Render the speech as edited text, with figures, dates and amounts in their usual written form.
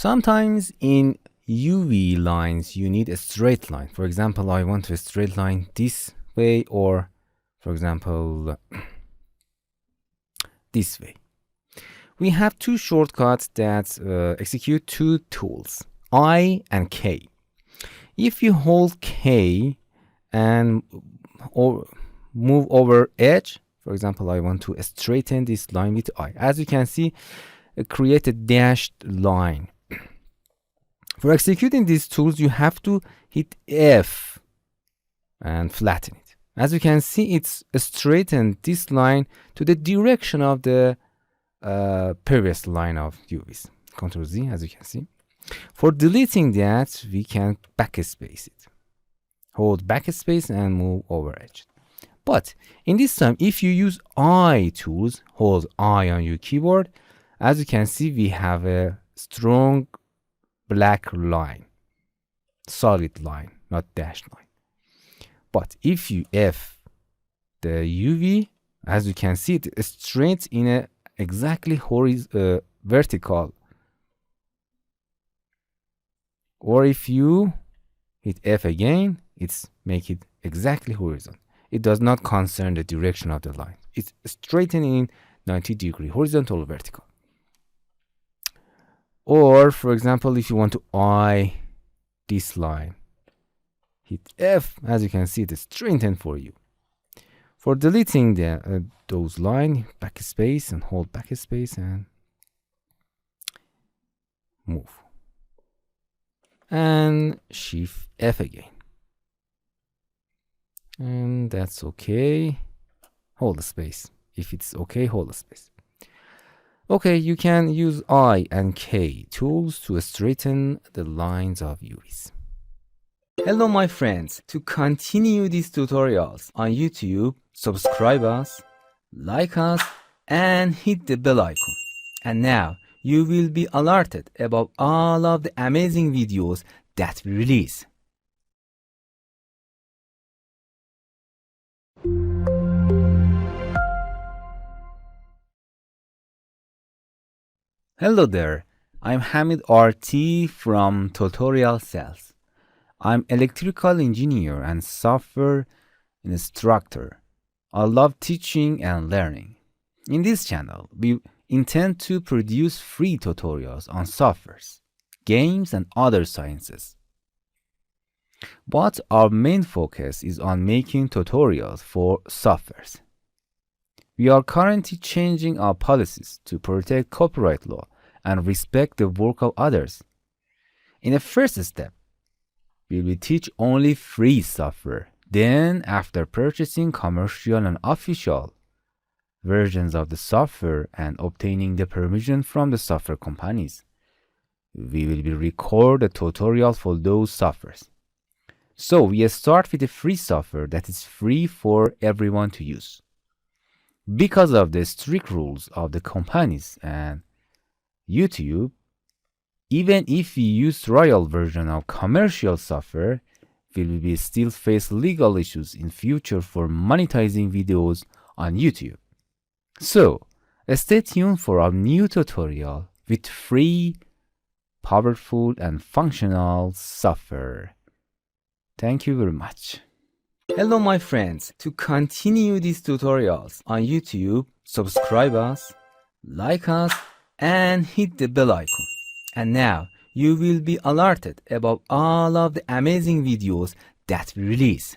Sometimes in UV lines, you need a straight line. For example, I want a straight line this way, or for example, this way. We have two shortcuts that execute two tools, I and K. If you hold K and move over edge, for example, I want to straighten this line with I. As you can see, create a dashed line. For executing these tools, you have to hit F and flatten it. As you can see, it's straightened this line to the direction of the previous line of UVs. Ctrl Z, as you can see. For deleting that, we can backspace it. Hold backspace and move over edge. But in this time, if you use I tools, hold I on your keyboard, as you can see, we have a strong black line, solid line, not dashed line. But if you F the UV, as you can see, it straight in a exactly vertical. Or if you hit F again, it's make it exactly horizontal. It does not concern the direction of the line. It's straightening 90 degree, horizontal or vertical. Or for example, if you want to eye this line, hit F. As you can see, it's straightened for you. For deleting those lines, backspace and hold backspace and move. And Shift F again. And that's okay. Hold the space. If it's okay, hold the space. Okay, you can use I and K tools to straighten the lines of UVs. Hello my friends, to continue these tutorials on YouTube, subscribe us, like us, and hit the bell icon. And now you will be alerted about all of the amazing videos that we release. Hello there, I'm Hamid RT from Tutorial Cells. I'm electrical engineer and software instructor. I love teaching and learning. In this channel, we intend to produce free tutorials on softwares, games, and other sciences. But our main focus is on making tutorials for softwares. We are currently changing our policies to protect copyright law and respect the work of others. In the first step, we will teach only free software. Then, after purchasing commercial and official versions of the software and obtaining the permission from the software companies, we will record a tutorial for those softwares. So we start with the free software that is free for everyone to use. Because of the strict rules of the companies and YouTube, even if we use trial version of commercial software, we will still face legal issues in future for monetizing videos on YouTube. So, stay tuned for our new tutorial with free, powerful, and functional software. Thank you very much. Hello my friends, to continue these tutorials on YouTube, subscribe us, like us, and hit the bell icon. And now you will be alerted about all of the amazing videos that we release.